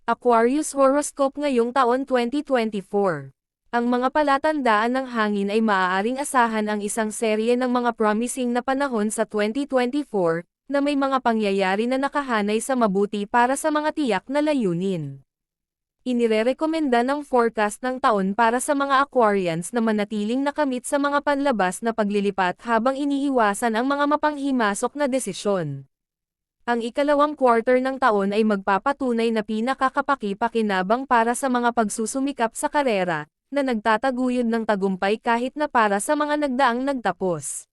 Aquarius Horoscope ngayong taon 2024. Ang mga palatandaan ng hangin ay maaaring asahan ang isang serye ng mga promising na panahon sa 2024, na may mga pangyayari na nakahanay sa mabuti para sa mga tiyak na layunin. Inirerekomenda ng forecast ng taon para sa mga Aquarians na manatiling nakamit sa mga panlabas na paglilipat habang iniiwasan ang mga mapanghimasok na desisyon. Ang ikalawang quarter ng taon ay magpapatunay na pinakakapaki-pakinabang para sa mga pagsusumikap sa karera, na nagtataguyod ng tagumpay kahit na para sa mga nagdaang nagtapos.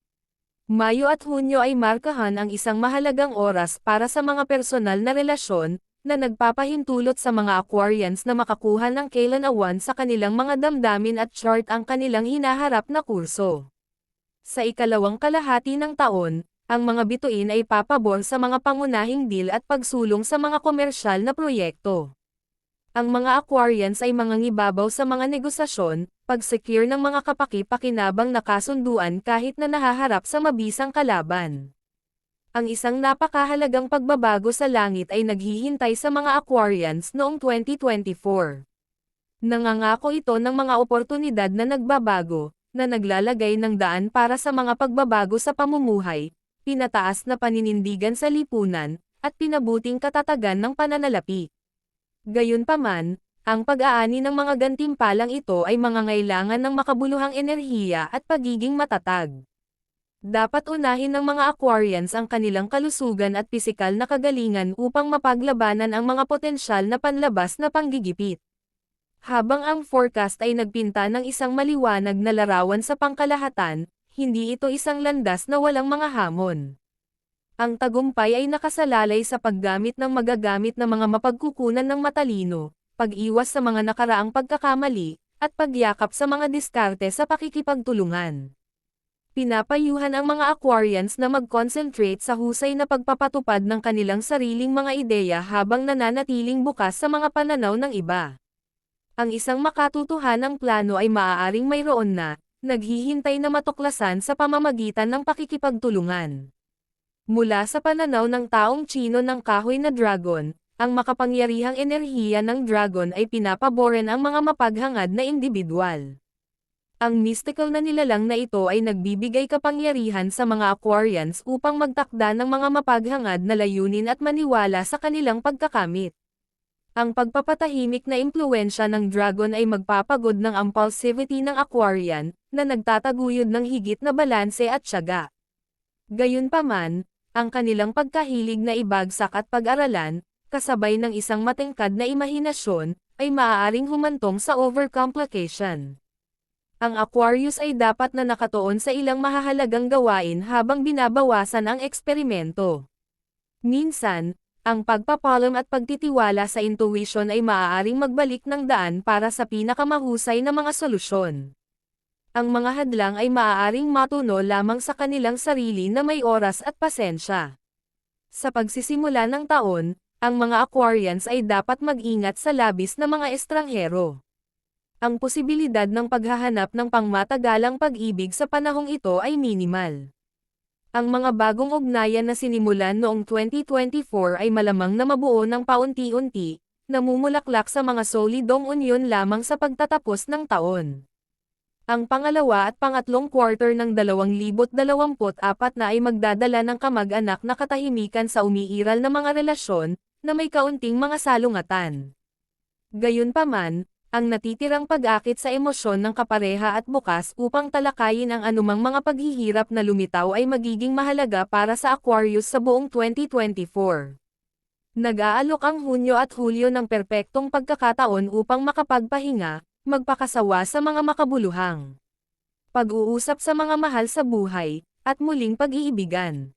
Mayo at Hunyo ay markahan ang isang mahalagang oras para sa mga personal na relasyon, na nagpapahintulot sa mga Aquarians na makakuha ng kailan-awan sa kanilang mga damdamin at chart ang kanilang hinaharap na kurso. Sa ikalawang kalahati ng taon, ang mga bituin ay papabor sa mga pangunahing deal at pagsulong sa mga komersyal na proyekto. Ang mga Aquarians ay mangangibabaw sa mga negosasyon, pag-secure ng mga kapaki-pakinabang na kasunduan kahit na nahaharap sa mabisang kalaban. Ang isang napakahalagang pagbabago sa langit ay naghihintay sa mga Aquarians noong 2024. Nangangako ito ng mga oportunidad na nagbabago, na naglalagay ng daan para sa mga pagbabago sa pamumuhay, pinataas na paninindigan sa lipunan, at pinabuting katatagan ng pananalapi. Gayunpaman, ang pag-aani ng mga gantimpalang ito ay mangangailangan ng makabuluhang enerhiya at pagiging matatag. Dapat unahin ng mga Aquarians ang kanilang kalusugan at pisikal na kagalingan upang mapaglabanan ang mga potensyal na panlabas na panggigipit. Habang ang forecast ay nagpinta ng isang maliwanag na larawan sa pangkalahatan, hindi ito isang landas na walang mga hamon. Ang tagumpay ay nakasalalay sa paggamit ng magagamit na mga mapagkukunan ng matalino, pag-iwas sa mga nakaraang pagkakamali, at pagyakap sa mga diskarte sa pakikipagtulungan. Pinapayuhan ang mga Aquarians na mag-concentrate sa husay na pagpapatupad ng kanilang sariling mga ideya habang nananatiling bukas sa mga pananaw ng iba. Ang isang makatutuhanang plano ay maaaring mayroon na, naghihintay na matuklasan sa pamamagitan ng pakikipagtulungan. Mula sa pananaw ng taong Tsino ng kahoy na dragon, ang makapangyarihang enerhiya ng dragon ay pinapaboran ang mga mapaghangad na individual. Ang mystical na nilalang na ito ay nagbibigay kapangyarihan sa mga Aquarians upang magtakda ng mga mapaghangad na layunin at maniwala sa kanilang pagkakamit. Ang pagpapatahimik na impluwensya ng dragon ay magpapagod ng impulsivity ng Aquarian, na nagtataguyod ng higit na balanse at tiyaga. Gayunpaman, ang kanilang pagkahilig na ibagsak at pag-aralan, kasabay ng isang matingkad na imahinasyon, ay maaaring humantong sa overcomplication. Ang Aquarius ay dapat na nakatuon sa ilang mahahalagang gawain habang binabawasan ang eksperimento. Minsan, ang pagpapalam at pagtitiwala sa intuition ay maaaring magbalik ng daan para sa pinakamahusay na mga solusyon. Ang mga hadlang ay maaaring matuno lamang sa kanilang sarili na may oras at pasensya. Sa pagsisimula ng taon, ang mga Aquarians ay dapat mag-ingat sa labis na mga estranghero. Ang posibilidad ng paghahanap ng pangmatagalang pag-ibig sa panahong ito ay minimal. Ang mga bagong ugnayan na sinimulan noong 2024 ay malamang na mabuo ng paunti-unti, namumulaklak sa mga solidong unyon lamang sa pagtatapos ng taon. Ang pangalawa at pangatlong quarter ng 2024 na ay magdadala ng kamag-anak na katahimikan sa umiiral na mga relasyon, na may kaunting mga salungatan. Gayunpaman, ang natitirang pag-akit sa emosyon ng kapareha at bukas upang talakayin ang anumang mga paghihirap na lumitaw ay magiging mahalaga para sa Aquarius sa buong 2024. Nag-aalok ang Hunyo at Hulyo ng perpektong pagkakataon upang makapagpahinga, magpakasawa sa mga makabuluhang pag-uusap sa mga mahal sa buhay, at muling pag-iibigan.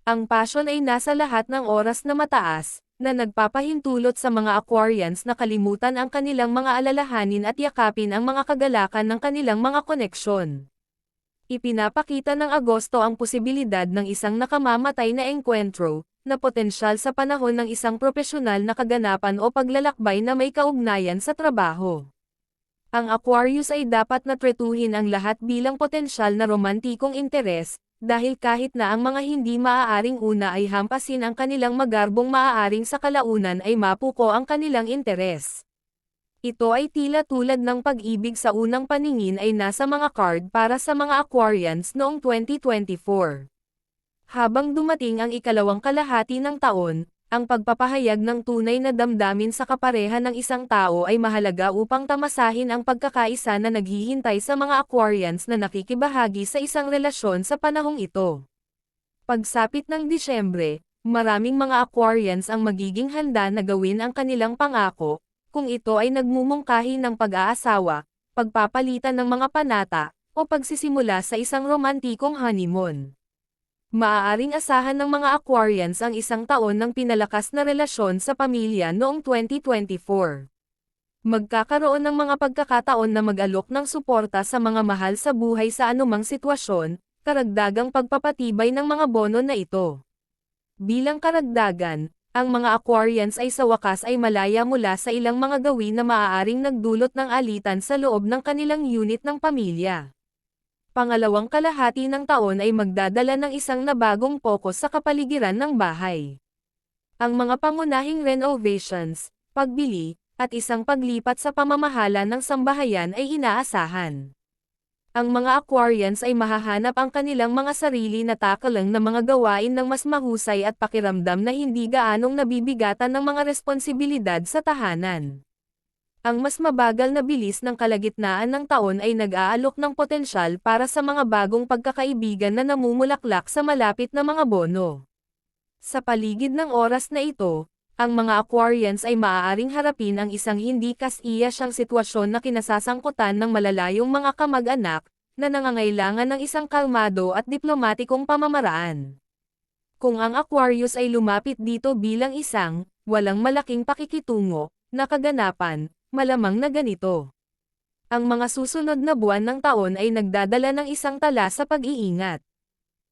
Ang passion ay nasa lahat ng oras na mataas, na nagpapahintulot sa mga Aquarians na kalimutan ang kanilang mga alalahanin at yakapin ang mga kagalakan ng kanilang mga koneksyon. Ipinapakita ng Agosto ang posibilidad ng isang nakamamatay na engkwentro, na potensyal sa panahon ng isang propesyonal na kaganapan o paglalakbay na may kaugnayan sa trabaho. Ang Aquarius ay dapat na tretuhin ang lahat bilang potensyal na romantikong interes, dahil kahit na ang mga hindi maaaring una ay hampasin ang kanilang magarbong maaaring sa kalaunan ay mapuko ang kanilang interes. Ito ay tila tulad ng pag-ibig sa unang paningin ay nasa mga card para sa mga Aquarians noong 2024. Habang dumating ang ikalawang kalahati ng taon, ang pagpapahayag ng tunay na damdamin sa kapareha ng isang tao ay mahalaga upang tamasahin ang pagkakaisa na naghihintay sa mga Aquarians na nakikibahagi sa isang relasyon sa panahong ito. Pagsapit ng Disyembre, maraming mga Aquarians ang magiging handa na gawin ang kanilang pangako, kung ito ay nagmumungkahi ng pag-aasawa, pagpapalitan ng mga panata, o pagsisimula sa isang romantikong honeymoon. Maaaring asahan ng mga Aquarians ang isang taon ng pinalakas na relasyon sa pamilya noong 2024. Magkakaroon ng mga pagkakataon na mag-alok ng suporta sa mga mahal sa buhay sa anumang sitwasyon, karagdagang pagpapatibay ng mga bono na ito. Bilang karagdagan, ang mga Aquarians ay sa wakas ay malaya mula sa ilang mga gawin na maaaring nagdulot ng alitan sa loob ng kanilang unit ng pamilya. Pangalawang kalahati ng taon ay magdadala ng isang nabagong pokus sa kapaligiran ng bahay. Ang mga pangunahing renovations, pagbili, at isang paglipat sa pamamahala ng sambahayan ay inaasahan. Ang mga Aquarians ay mahahanap ang kanilang mga sarili na takalang na mga gawain ng mas mahusay at pakiramdam na hindi gaanong nabibigatan ng mga responsibilidad sa tahanan. Ang mas mabagal na bilis ng kalagitnaan ng taon ay nag-aalok ng potensyal para sa mga bagong pagkakaibigan na namumulaklak sa malapit na mga bono. Sa paligid ng oras na ito, ang mga Aquarians ay maaaring harapin ang isang hindi kas-iya siyang sitwasyon na kinasasangkutan ng malalayong mga kamag-anak, na nangangailangan ng isang kalmado at diplomatikong pamamaraan. Kung ang Aquarius ay lumapit dito bilang isang, walang malaking pakikitungo, na kaganapan, malamang na ganito. Ang mga susunod na buwan ng taon ay nagdadala ng isang tala sa pag-iingat.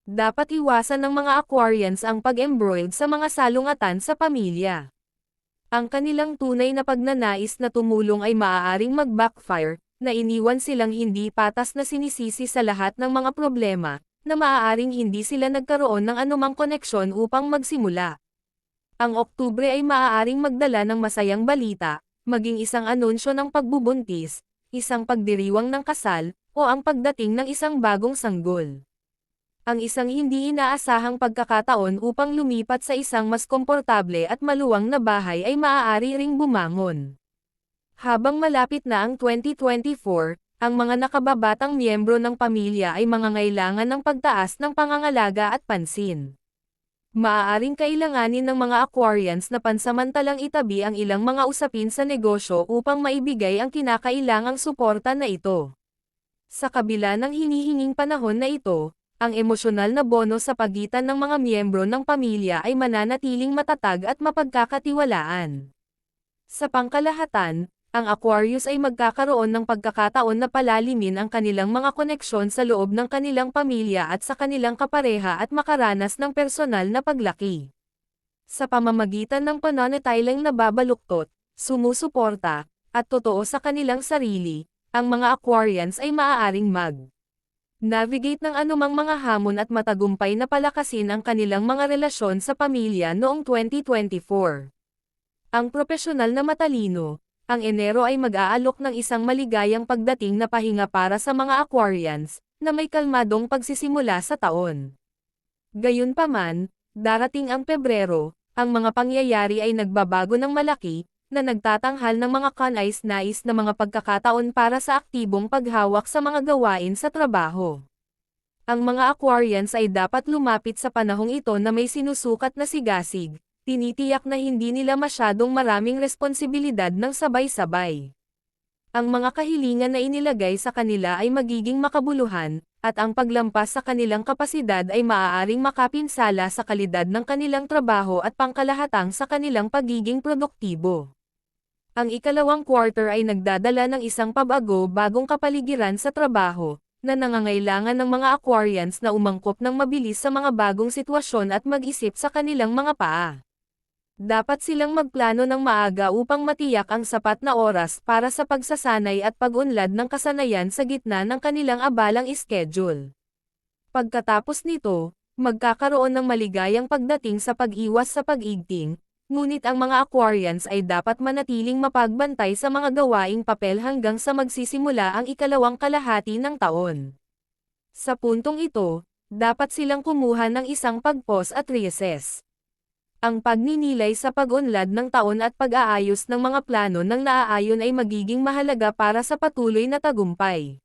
Dapat iwasan ng mga Aquarians ang pag-embroiled sa mga salungatan sa pamilya. Ang kanilang tunay na pagnanais na tumulong ay maaaring mag-backfire, na iniwan silang hindi patas na sinisisi sa lahat ng mga problema, na maaaring hindi sila nagkaroon ng anumang koneksyon upang magsimula. Ang Oktubre ay maaaring magdala ng masayang balita, maging isang anunsyo ng pagbubuntis, isang pagdiriwang ng kasal, o ang pagdating ng isang bagong sanggol. Ang isang hindi inaasahang pagkakataon upang lumipat sa isang mas komportable at maluwang na bahay ay maaari ring bumangon. Habang malapit na ang 2024, ang mga nakababatang miyembro ng pamilya ay mangangailangan ng pagtaas ng pangangalaga at pansin. Maaaring kailanganin ng mga Aquarians na pansamantalang itabi ang ilang mga usapin sa negosyo upang maibigay ang kinakailangang suporta na ito. Sa kabila ng hinihinging panahon na ito, ang emosyonal na bono sa pagitan ng mga miyembro ng pamilya ay mananatiling matatag at mapagkakatiwalaan. Sa pangkalahatan, ang Aquarius ay magkakaroon ng pagkakataon na palalimin ang kanilang mga koneksyon sa loob ng kanilang pamilya at sa kanilang kapareha at makaranas ng personal na paglaki. Sa pamamagitan ng pananatiling nababaluktot, sumusuporta, at totoo sa kanilang sarili, ang mga Aquarians ay maaaring navigate ng anumang mga hamon at matagumpay na palakasin ang kanilang mga relasyon sa pamilya noong 2024. Ang propesyonal na matalino, ang Enero ay mag-aalok ng isang maligayang pagdating na pahinga para sa mga Aquarians, na may kalmadong pagsisimula sa taon. Gayunpaman, darating ang Pebrero, ang mga pangyayari ay nagbabago ng malaki, na nagtatanghal ng mga kanais-nais na mga pagkakataon para sa aktibong paghawak sa mga gawain sa trabaho. Ang mga Aquarians ay dapat lumapit sa panahong ito na may sinusukat na sigasig, tinitiyak na hindi nila masyadong maraming responsibilidad ng sabay-sabay. Ang mga kahilingan na inilagay sa kanila ay magiging makabuluhan, at ang paglampas sa kanilang kapasidad ay maaaring makapinsala sa kalidad ng kanilang trabaho at pangkalahatang sa kanilang pagiging produktibo. Ang ikalawang quarter ay nagdadala ng isang pabago-bagong kapaligiran sa trabaho, na nangangailangan ng mga Aquarians na umangkop ng mabilis sa mga bagong sitwasyon at mag-isip sa kanilang mga paa. Dapat silang magplano ng maaga upang matiyak ang sapat na oras para sa pagsasanay at pag-unlad ng kasanayan sa gitna ng kanilang abalang schedule. Pagkatapos nito, magkakaroon ng maligayang pagdating sa pag-iwas sa pag-igting, ngunit ang mga Aquarians ay dapat manatiling mapagbantay sa mga gawaing papel hanggang sa magsisimula ang ikalawang kalahati ng taon. Sa puntong ito, dapat silang kumuha ng isang pag-pause at reassess. Ang pagninilay sa pag-unlad ng taon at pag-aayos ng mga plano ng naaayon ay magiging mahalaga para sa patuloy na tagumpay.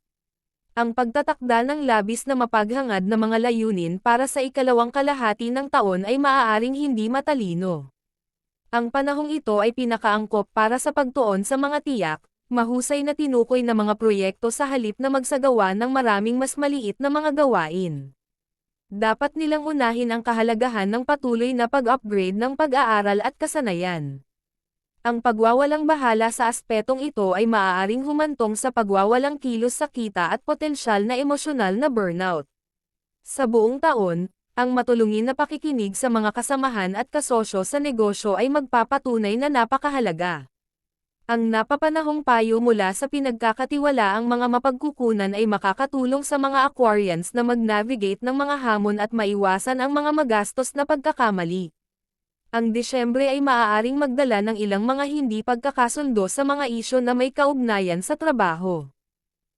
Ang pagtatakda ng labis na mapaghangad na mga layunin para sa ikalawang kalahati ng taon ay maaaring hindi matalino. Ang panahong ito ay pinakaangkop para sa pagtuon sa mga tiyak, mahusay na tinukoy na mga proyekto sa halip na magsagawa ng maraming mas maliit na mga gawain. Dapat nilang unahin ang kahalagahan ng patuloy na pag-upgrade ng pag-aaral at kasanayan. Ang pagwawalang bahala sa aspetong ito ay maaaring humantong sa pagwawalang kilos sa kita at potensyal na emosyonal na burnout. Sa buong taon, ang matulungin na pakikinig sa mga kasamahan at kasosyo sa negosyo ay magpapatunay na napakahalaga. Ang napapanahong payo mula sa pinagkakatiwalaang mga mapagkukunan ay makakatulong sa mga Aquarians na mag-navigate ng mga hamon at maiwasan ang mga magastos na pagkakamali. Ang Disyembre ay maaaring magdala ng ilang mga hindi pagkakasundo sa mga isyu na may kaugnayan sa trabaho.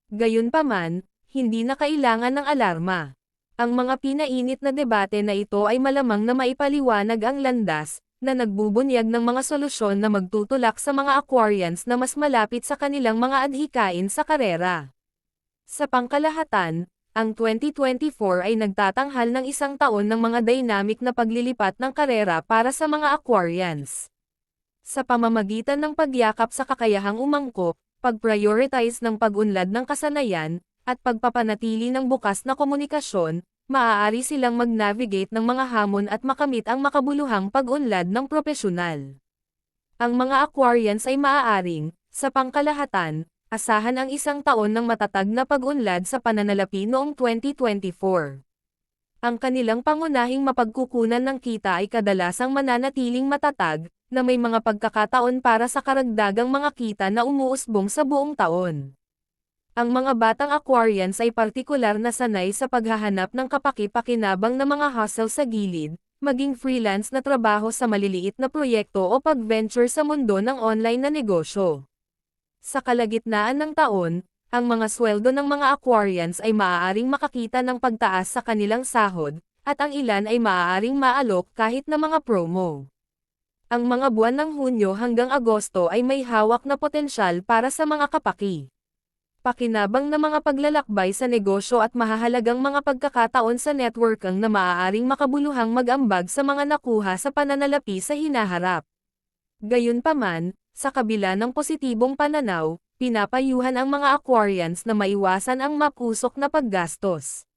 Gayunpaman, hindi na kailangan ng alarma. Ang mga pinainit na debate na ito ay malamang na maipaliwanag ang landas, na nagbubunyag ng mga solusyon na magtutulak sa mga Aquarians na mas malapit sa kanilang mga adhikain sa karera. Sa pangkalahatan, ang 2024 ay nagtatanghal ng isang taon ng mga dynamic na paglilipat ng karera para sa mga Aquarians. Sa pamamagitan ng pagyakap sa kakayahang umangkop, pag-prioritize ng pag-unlad ng kasanayan, at pagpapanatili ng bukas na komunikasyon, maaari silang mag-navigate ng mga hamon at makamit ang makabuluhang pag-unlad ng propesyonal. Ang mga Aquarians ay maaaring, sa pangkalahatan, asahan ang isang taon ng matatag na pag-unlad sa pananalapi noong 2024. Ang kanilang pangunahing mapagkukunan ng kita ay kadalasang mananatiling matatag, na may mga pagkakataon para sa karagdagang mga kita na umuusbong sa buong taon. Ang mga batang Aquarians ay partikular na sanay sa paghahanap ng kapaki-pakinabang na mga hustle sa gilid, maging freelance na trabaho sa maliliit na proyekto o pag-venture sa mundo ng online na negosyo. Sa kalagitnaan ng taon, ang mga sweldo ng mga Aquarians ay maaaring makakita ng pagtaas sa kanilang sahod, at ang ilan ay maaaring maalok kahit na mga promo. Ang mga buwan ng Hunyo hanggang Agosto ay may hawak na potensyal para sa mga kapaki. Pakinabang na mga paglalakbay sa negosyo at mahahalagang mga pagkakataon sa networking na maaaring makabuluhang mag-ambag sa mga nakuha sa pananalapi sa hinaharap. Gayunpaman, sa kabila ng positibong pananaw, pinapayuhan ang mga Aquarians na maiwasan ang mapusok na paggastos.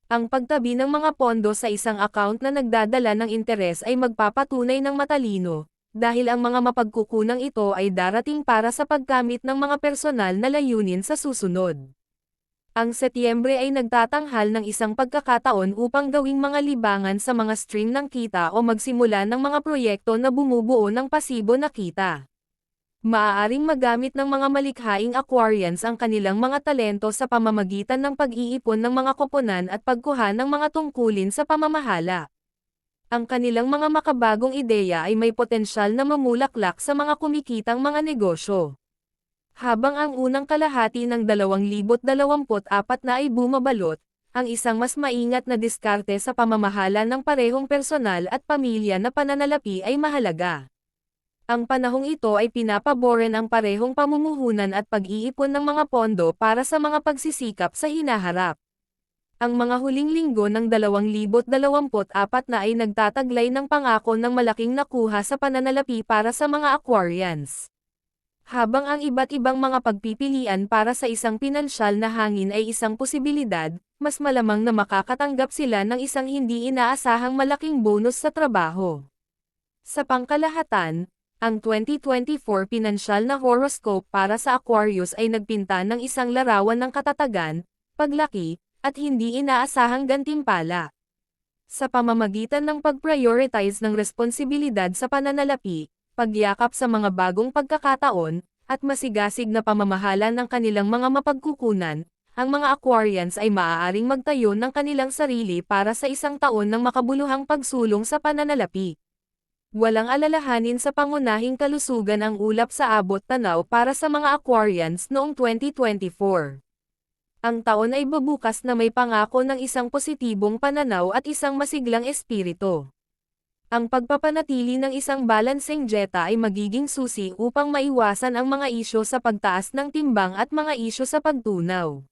Ang pagtabi ng mga pondo sa isang account na nagdadala ng interes ay magpapatunay ng matalino, dahil ang mga mapagkukunang ito ay darating para sa pagkamit ng mga personal na layunin sa susunod. Ang Setyembre ay nagtatanghal ng isang pagkakataon upang gawing mga libangan sa mga stream ng kita o magsimula ng mga proyekto na bumubuo ng pasibo na kita. Maaaring magamit ng mga malikhaing Aquarians ang kanilang mga talento sa pamamagitan ng pag-iipon ng mga koponan at pagkuha ng mga tungkulin sa pamamahala. Ang kanilang mga makabagong ideya ay may potensyal na mamulaklak sa mga kumikitang mga negosyo. Habang ang unang kalahati ng 2024 na ay bumabalot, ang isang mas maingat na diskarte sa pamamahala ng parehong personal at pamilya na pananalapi ay mahalaga. Ang panahong ito ay pinapaboren ang parehong pamumuhunan at pag-iipon ng mga pondo para sa mga pagsisikap sa hinaharap. Ang mga huling linggo ng 2024 na ay nagtataglay ng pangako ng malaking nakuha sa pananalapi para sa mga Aquarians. Habang ang iba't ibang mga pagpipilian para sa isang pinansyal na hangin ay isang posibilidad, mas malamang na makakatanggap sila ng isang hindi inaasahang malaking bonus sa trabaho. Sa pangkalahatan, ang 2024 pinansyal na horoscope para sa Aquarius ay nagpinta ng isang larawan ng katatagan, paglaki, at hindi inaasahang gantimpala. Sa pamamagitan ng pag-prioritize ng responsibilidad sa pananalapi, pagyakap sa mga bagong pagkakataon, at masigasig na pamamahala ng kanilang mga mapagkukunan, ang mga Aquarians ay maaaring magtayo ng kanilang sarili para sa isang taon ng makabuluhang pagsulong sa pananalapi. Walang alalahanin sa pangunahing kalusugan ang ulap sa abot tanaw para sa mga Aquarians noong 2024. Ang taon ay bubukas na may pangako ng isang positibong pananaw at isang masiglang espiritu. Ang pagpapanatili ng isang balanseng dieta ay magiging susi upang maiwasan ang mga isyo sa pagtaas ng timbang at mga isyo sa pagtunaw.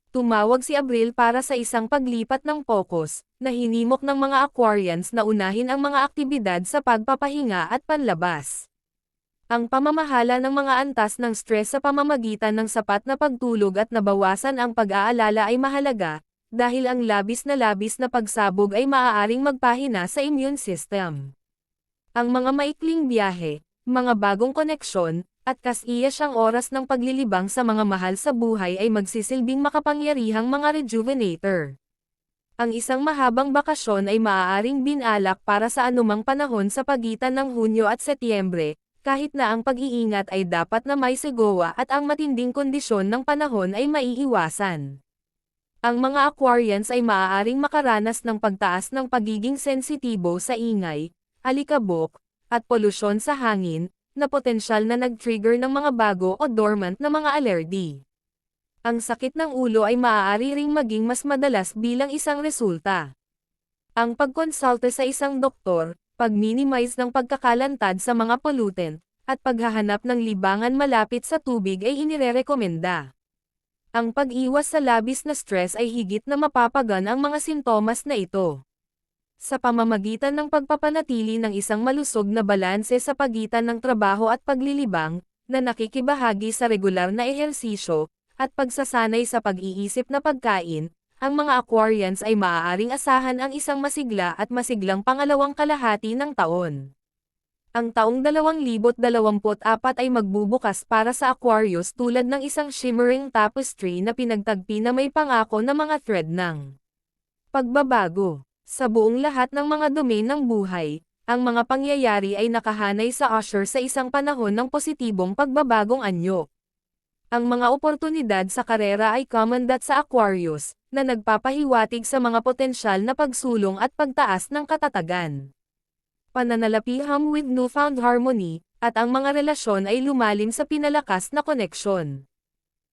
Tumawag si Abril para sa isang paglipat ng pokus, na hinimok ng mga Aquarians na unahin ang mga aktibidad sa pagpapahinga at panlabas. Ang pamamahala ng mga antas ng stress sa pamamagitan ng sapat na pagtulog at nabawasan ang pag-aalala ay mahalaga, dahil ang labis na pagsabog ay maaaring magpahina sa immune system. Ang mga maikling biyahe, mga bagong koneksyon, at kasiyasang oras ng paglilibang sa mga mahal sa buhay ay magsisilbing makapangyarihang mga rejuvenator. Ang isang mahabang bakasyon ay maaaring binalak para sa anumang panahon sa pagitan ng Hunyo at Setyembre, kahit na ang pag-iingat ay dapat na may segowa at ang matinding kondisyon ng panahon ay maiiwasan. Ang mga Aquarians ay maaaring makaranas ng pagtaas ng pagiging sensitibo sa ingay, alikabok, at polusyon sa hangin, na potensyal na nag-trigger ng mga bago o dormant na mga allergy. Ang sakit ng ulo ay maaari ring maging mas madalas bilang isang resulta. Ang pagkonsulta sa isang doktor, pag-minimize ng pagkakalantad sa mga pollutant, at paghahanap ng libangan malapit sa tubig ay inirerekomenda. Ang pag-iwas sa labis na stress ay higit na mapapagan ang mga sintomas na ito. Sa pamamagitan ng pagpapanatili ng isang malusog na balanse sa pagitan ng trabaho at paglilibang, na nakikibahagi sa regular na ehersisyo, at pagsasanay sa pag-iisip na pagkain, ang mga Aquarians ay maaaring asahan ang isang masigla at masiglang pangalawang kalahati ng taon. Ang taong 2024 ay magbubukas para sa Aquarius tulad ng isang shimmering tapestry na pinagtagpi na may pangako na mga thread ng pagbabago. Sa buong lahat ng mga domain ng buhay, ang mga pangyayari ay nakahanay sa usher sa isang panahon ng positibong pagbabagong anyo. Ang mga oportunidad sa karera ay comandat sa Aquarius, na nagpapahiwatig sa mga potensyal na pagsulong at pagtaas ng katatagan. Pananalapiham with newfound harmony, at ang mga relasyon ay lumalim sa pinalakas na koneksyon.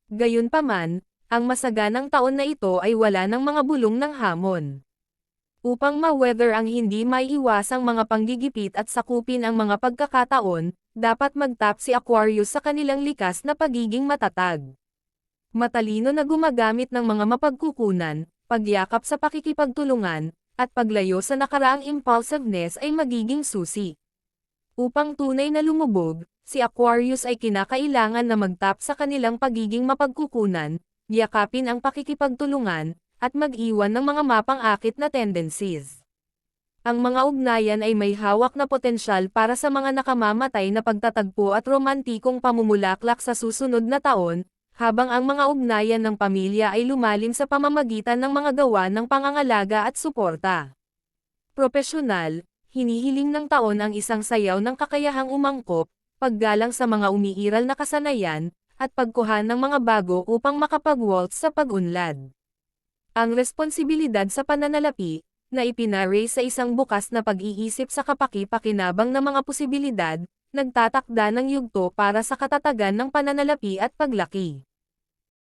Gayunpaman, ang masaganang taon na ito ay wala ng mga bulong ng hamon. Upang ma-weather ang hindi maiiwasang mga panggigipit at sakupin ang mga pagkakataon, dapat mag-tap si Aquarius sa kanilang likas na pagiging matatag. Matalino na gumagamit ng mga mapagkukunan, pagyakap sa pakikipagtulungan, at paglayo sa nakaraang impulsiveness ay magiging susi. Upang tunay na lumubog, si Aquarius ay kinakailangan na mag-tap sa kanilang pagiging mapagkukunan, yakapin ang pakikipagtulungan, at mag-iwan ng mga mapang-akit na tendencies. Ang mga ugnayan ay may hawak na potensyal para sa mga nakamamatay na pagtatagpo at romantikong pamumulaklak sa susunod na taon, habang ang mga ugnayan ng pamilya ay lumalim sa pamamagitan ng mga gawa ng pangangalaga at suporta. Propesyonal, hinihiling ng taon ang isang sayaw ng kakayahang umangkop, paggalang sa mga umiiral na kasanayan, at pagkuha ng mga bago upang makapag-waltz sa pag-unlad. Ang responsibilidad sa pananalapi, na ipinaraise sa isang bukas na pag-iisip sa kapaki-pakinabang na mga posibilidad, nagtatakda ng yugto para sa katatagan ng pananalapi at paglaki.